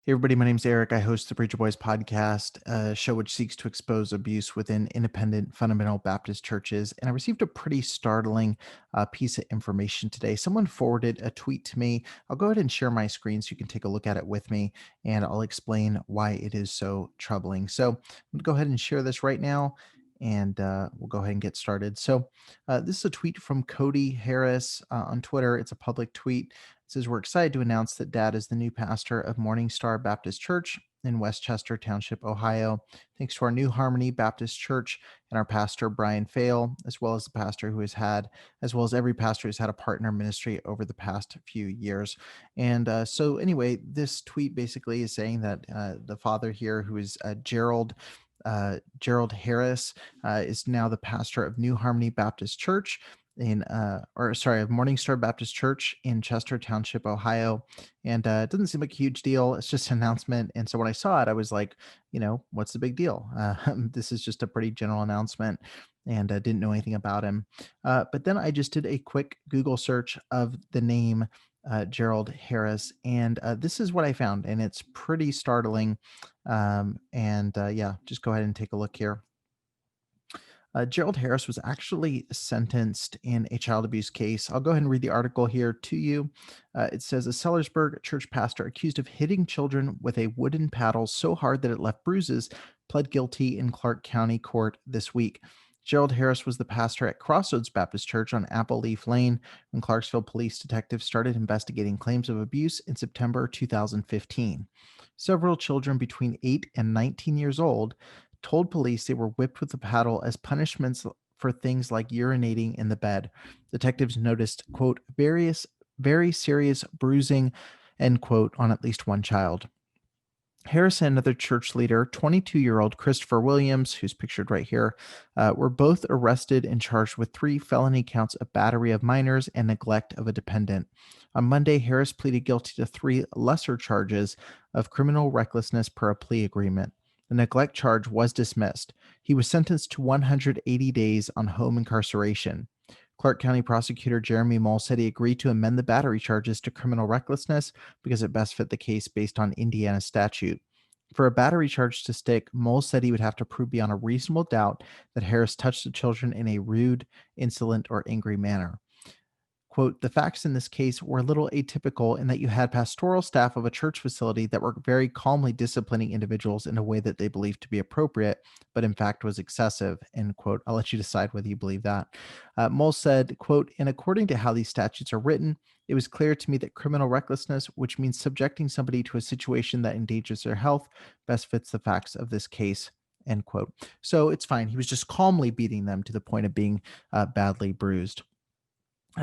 Hey everybody, my name's Eric. I host the Preacher Boys podcast, a show which seeks to expose abuse within independent fundamental Baptist churches. And I received a pretty startling piece of information today. Someone forwarded a tweet to me. I'll go ahead and share my screen so you can take a look at it with me, and I'll explain why it is so troubling. So I'm going to go ahead and share this right now, and we'll go ahead and get started. This is a tweet from Cody Harris on Twitter. It's a public tweet. It says, "We're excited to announce that Dad is the new pastor of Morning Star Baptist Church in Westchester Township, Ohio. Thanks to our New Harmony Baptist Church and our pastor, Brian Fail, as well as the pastor who has had, as well as every pastor who's had a partner ministry over the past few years." Anyway, this tweet basically is saying that the father here, who is Gerald Harris, is now the pastor of New Harmony Baptist Church of Morning Star Baptist Church in Chester Township, Ohio. And it doesn't seem like a huge deal. It's just an announcement. And so when I saw it, I was like, what's the big deal? This is just a pretty general announcement, and I didn't know anything about him. But then I just did a quick Google search of the name Gerald Harris, and this is what I found, and it's pretty startling. Yeah, just go ahead and take a look here. Gerald Harris was actually sentenced in a child abuse case. I'll go ahead and read the article here to you. It says a Sellersburg church pastor accused of hitting children with a wooden paddle so hard that it left bruises pled guilty in Clark County Court this week. Gerald Harris was the pastor at Crossroads Baptist Church on Apple Leaf Lane when Clarksville police detectives started investigating claims of abuse in September 2015. Several children between 8 and 19 years old told police they were whipped with a paddle as punishments for things like urinating in the bed. Detectives noticed, quote, very serious bruising, end quote, on at least one child. Harris and another church leader, 22-year-old Christopher Williams, who's pictured right here, were both arrested and charged with 3 felony counts of battery of minors and neglect of a dependent. On Monday, Harris pleaded guilty to 3 lesser charges of criminal recklessness per a plea agreement. The neglect charge was dismissed. He was sentenced to 180 days on home incarceration. Clark County prosecutor Jeremy Mole said he agreed to amend the battery charges to criminal recklessness because it best fit the case based on Indiana statute. For a battery charge to stick, Mole said he would have to prove beyond a reasonable doubt that Harris touched the children in a rude, insolent, or angry manner. Quote, the facts in this case were a little atypical in that you had pastoral staff of a church facility that were very calmly disciplining individuals in a way that they believed to be appropriate, but in fact was excessive, end quote. I'll let you decide whether you believe that. Mole said, quote, and according to how these statutes are written, it was clear to me that criminal recklessness, which means subjecting somebody to a situation that endangers their health, best fits the facts of this case, end quote. So it's fine. He was just calmly beating them to the point of being badly bruised.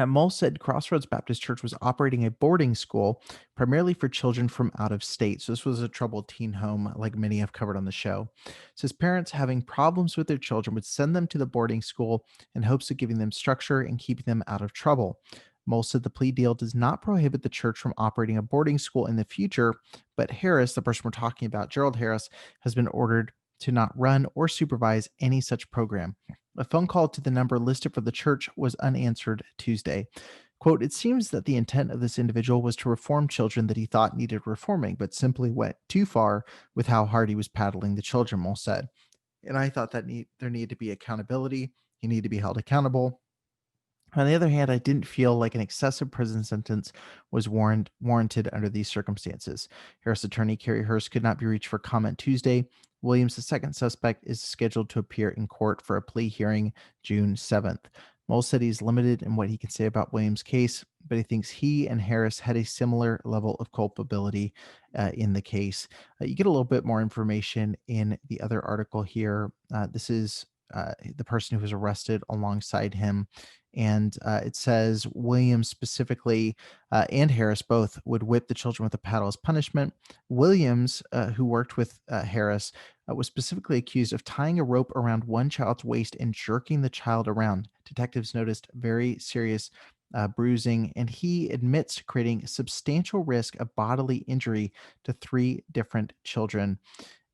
Mole said Crossroads Baptist Church was operating a boarding school primarily for children from out of state. So this was a troubled teen home, like many have covered on the show. Says parents having problems with their children would send them to the boarding school in hopes of giving them structure and keeping them out of trouble. Mole said the plea deal does not prohibit the church from operating a boarding school in the future, but Harris, the person we're talking about, Gerald Harris, has been ordered to not run or supervise any such program. A phone call to the number listed for the church was unanswered Tuesday. Quote, it seems that the intent of this individual was to reform children that he thought needed reforming, but simply went too far with how hard he was paddling the children, Mole said. And I thought that there needed to be accountability. He needed to be held accountable. On the other hand, I didn't feel like an excessive prison sentence was warranted under these circumstances. Harris attorney Carrie Hurst could not be reached for comment Tuesday. Williams, the second suspect, is scheduled to appear in court for a plea hearing June 7th. Mole said he's limited in what he can say about Williams' case, but he thinks he and Harris had a similar level of culpability in the case. You get a little bit more information in the other article here. This is the person who was arrested alongside him. And it says Williams specifically and Harris both would whip the children with a paddle as punishment. Williams, who worked with Harris, was specifically accused of tying a rope around one child's waist and jerking the child around. Detectives noticed very serious bruising, and he admits to creating substantial risk of bodily injury to 3 different children.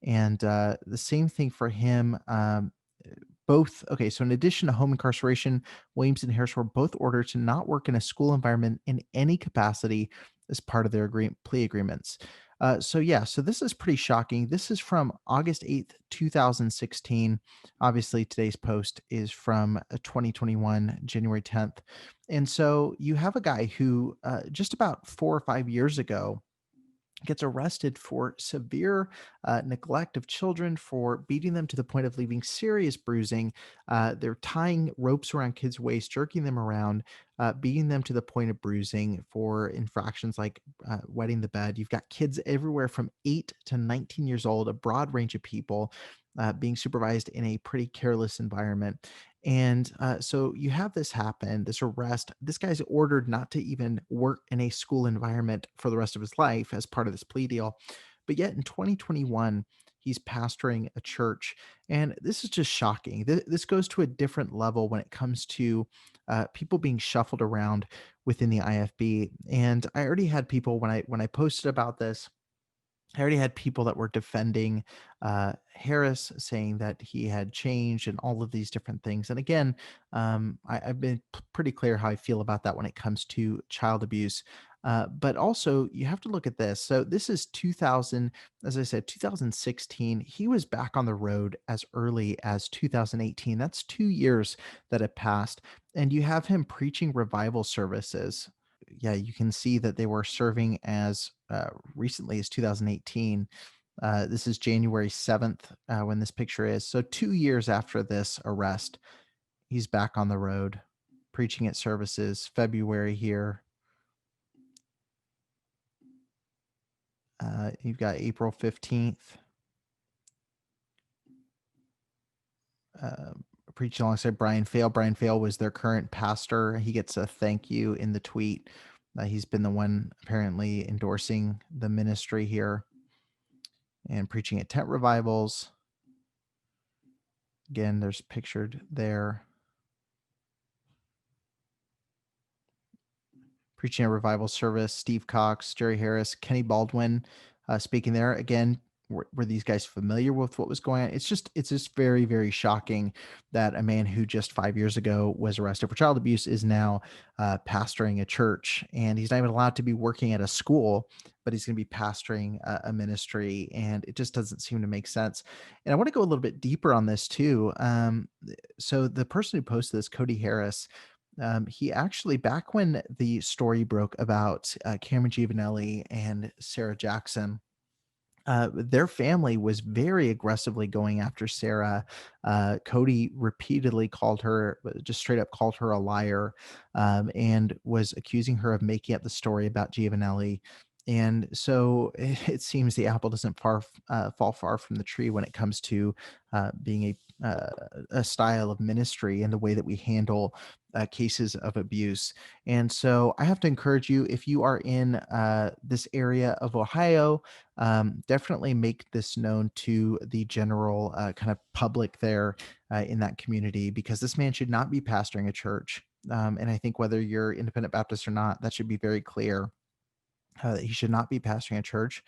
And the same thing for him. So in addition to home incarceration, Williams and Harris were both ordered to not work in a school environment in any capacity as part of their plea agreements. So this is pretty shocking. This is from August 8th, 2016. Obviously, today's post is from 2021, January 10th. And so you have a guy who just about 4 or 5 years ago gets arrested for severe neglect of children, for beating them to the point of leaving serious bruising. They're tying ropes around kids' waists, jerking them around, beating them to the point of bruising for infractions like wetting the bed. You've got kids everywhere from 8 to 19 years old, a broad range of people being supervised in a pretty careless environment. And so you have this happen, this arrest. This guy's ordered not to even work in a school environment for the rest of his life as part of this plea deal. But yet in 2021, he's pastoring a church. And this is just shocking. This goes to a different level when it comes to people being shuffled around within the IFB. And I already had people when I posted about this. I already had people that were defending Harris, saying that he had changed and all of these different things. And again, I've been pretty clear how I feel about that when it comes to child abuse. But also, you have to look at this. So this is 2000, as I said, 2016. He was back on the road as early as 2018. That's 2 years that had passed, and you have him preaching revival services. Yeah, you can see that they were serving as recently as 2018. This is January 7th when this picture is. So 2 years after this arrest, he's back on the road preaching at services. February here. You've got April 15th. Uh, Preaching alongside Brian Fale. Brian Fale was their current pastor. He gets a thank you in the tweet. He's been the one apparently endorsing the ministry here and preaching at tent revivals. Again, there's pictured there. Preaching a revival service, Steve Cox, Jerry Harris, Kenny Baldwin speaking there. Again, were these guys familiar with what was going on? It's just very, very shocking that a man who just 5 years ago was arrested for child abuse is now pastoring a church, and he's not even allowed to be working at a school, but he's going to be pastoring a ministry, and it just doesn't seem to make sense. And I want to go a little bit deeper on this too. So the person who posted this, Cody Harris, he actually, back when the story broke about Cameron Giovanelli and Sarah Jackson, their family was very aggressively going after Sarah. Cody repeatedly called her, just straight up called her a liar, and was accusing her of making up the story about Giovanelli. And so it seems the apple doesn't fall far from the tree when it comes to being a style of ministry and the way that we handle cases of abuse. And so I have to encourage you, if you are in this area of Ohio, definitely make this known to the general kind of public there in that community, because this man should not be pastoring a church. And I think whether you're independent Baptist or not, that should be very clear. That he should not be pastoring a church.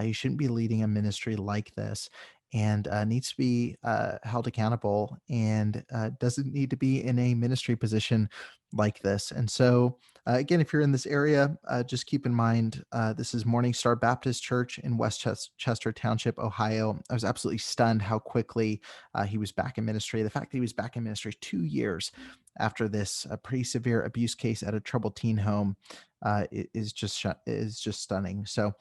He shouldn't be leading a ministry like this, and needs to be held accountable, and doesn't need to be in a ministry position like this. And so, again, if you're in this area, just keep in mind this is Morning Star Baptist Church in Westchester Township, Ohio. I was absolutely stunned how quickly he was back in ministry. The fact that he was back in ministry 2 years after this pretty severe abuse case at a troubled teen home is just stunning. So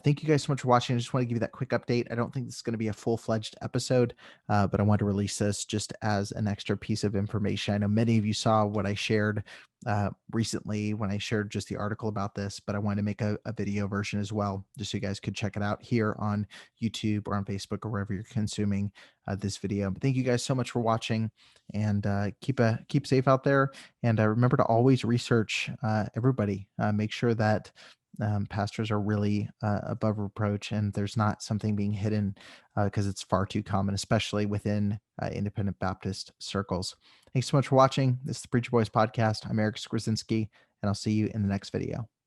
thank you guys so much for watching. I just want to give you that quick update. I don't think this is going to be a full-fledged episode, but I wanted to release this just as an extra piece of information. I know many of you saw what I shared recently when I shared just the article about this, but I wanted to make a video version as well, just so you guys could check it out here on YouTube or on Facebook or wherever you're consuming this video. But thank you guys so much for watching, and keep safe out there. And remember to always research everybody. Make sure that pastors are really above reproach, and there's not something being hidden, because it's far too common, especially within independent Baptist circles. Thanks so much for watching. This is the Preacher Boys Podcast. I'm Eric Skwarczynski, and I'll see you in the next video.